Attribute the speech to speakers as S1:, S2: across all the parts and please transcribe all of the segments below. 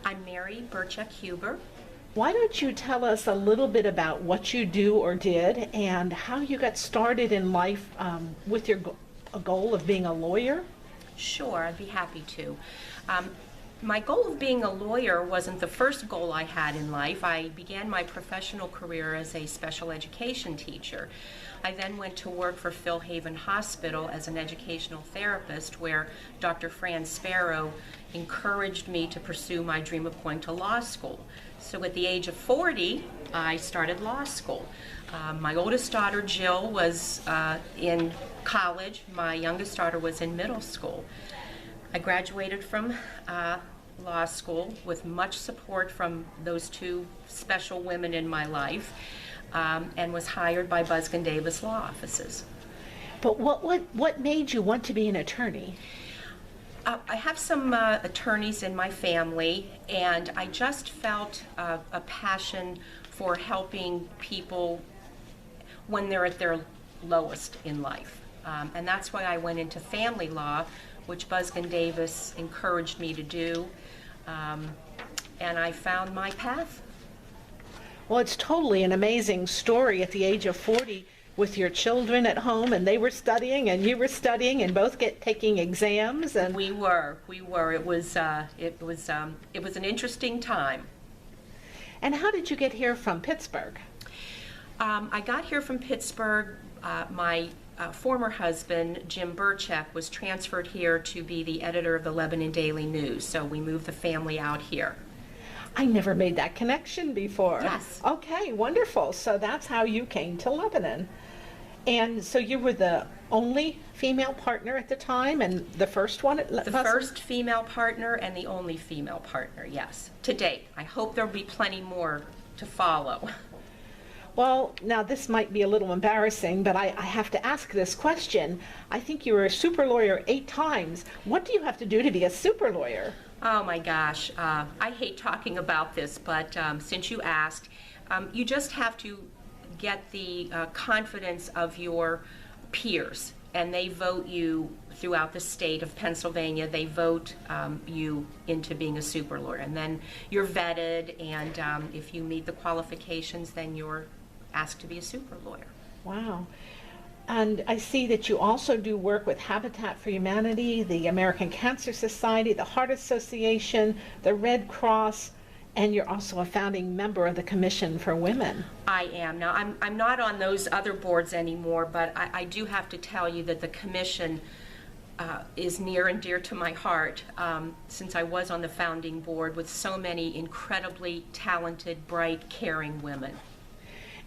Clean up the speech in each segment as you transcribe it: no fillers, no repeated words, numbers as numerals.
S1: I'm Mary Burchik Huber.
S2: Why don't you tell us a little bit about what you do or did and how you got started in life with your a goal of being a lawyer?
S1: Sure, I'd be happy to. My goal of being a lawyer wasn't the first goal I had in life. I began my professional career as a special education teacher. I then went to work for Philhaven Hospital as an educational therapist, where Dr. Fran Sparrow encouraged me to pursue my dream of going to law school. So at the age of 40, I started law school. My oldest daughter, Jill, was in college. My youngest daughter was in middle school. I graduated from law school with much support from those two special women in my life, and was hired by Buzgon Davis Law Offices.
S2: But what made you want to be an attorney?
S1: I have some attorneys in my family, and I just felt a passion for helping people when they're at their lowest in life. And that's why I went into family law, which Buzgon Davis encouraged me to do, and I found my path.
S2: Well, it's totally an amazing story at the age of 40 with your children at home, and they were studying and you were studying and both taking exams. And
S1: We were. It was an interesting time.
S2: And how did you get here from Pittsburgh?
S1: I got here from Pittsburgh. My former husband, Jill Broderic, was transferred here to be the editor of the Lebanon Daily News, so we moved the family out here.
S2: I never made that connection before.
S1: Yes.
S2: Okay, wonderful. So that's how you came to Lebanon. And so you were the only female partner at the time and the first one at
S1: The first female partner and the only female partner, yes, to date. I hope there'll be plenty more to follow.
S2: Well, now this might be a little embarrassing, but I have to ask this question. I think you were a super lawyer 8 times. What do you have to do to be a super lawyer?
S1: Oh my gosh, I hate talking about this, but since you asked, you just have to get the confidence of your peers, and they vote you throughout the state of Pennsylvania. They vote you into being a super lawyer, and then you're vetted, and if you meet the qualifications, then you're asked to be a super lawyer.
S2: Wow. And I see that you also do work with Habitat for Humanity, the American Cancer Society, the Heart Association, the Red Cross, and you're also a founding member of the Commission for Women.
S1: I am. Now, I'm not on those other boards anymore, but I do have to tell you that the Commission is near and dear to my heart, since I was on the founding board with so many incredibly talented, bright, caring women.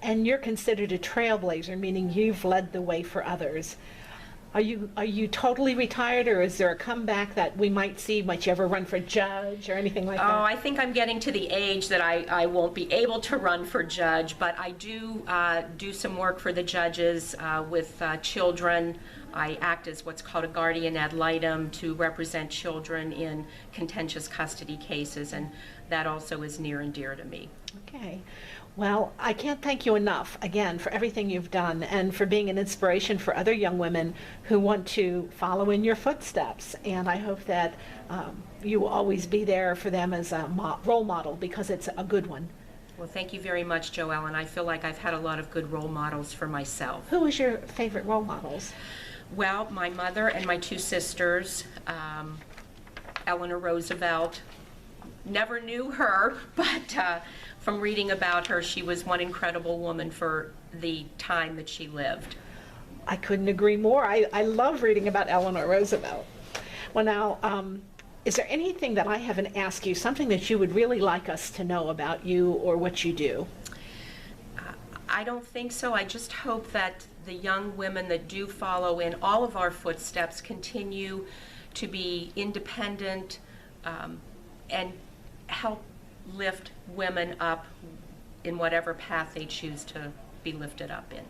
S2: And you're considered a trailblazer, meaning you've led the way for others. Are you totally retired, or is there a comeback that we might see? Might you ever run for judge or anything like that?
S1: Oh, I think I'm getting to the age that I won't be able to run for judge, but I do do some work for the judges with children. I act as what's called a guardian ad litem to represent children in contentious custody cases, and that also is near and dear to me.
S2: Okay. Well, I can't thank you enough, again, for everything you've done and for being an inspiration for other young women who want to follow in your footsteps. And I hope that you will always be there for them as a role model, because it's a good one.
S1: Well, thank you very much, Joelle, and I feel like I've had a lot of good role models for myself.
S2: Who was your favorite role models?
S1: Well, my mother and my 2 sisters, Eleanor Roosevelt. Never knew her, but from reading about her, she was one incredible woman for the time that she lived.
S2: I couldn't agree more. I love reading about Eleanor Roosevelt. Well, now, is there anything that I haven't asked you, something that you would really like us to know about you or what you do?
S1: I don't think so. I just hope that the young women that do follow in all of our footsteps continue to be independent and help lift women up in whatever path they choose to be lifted up in.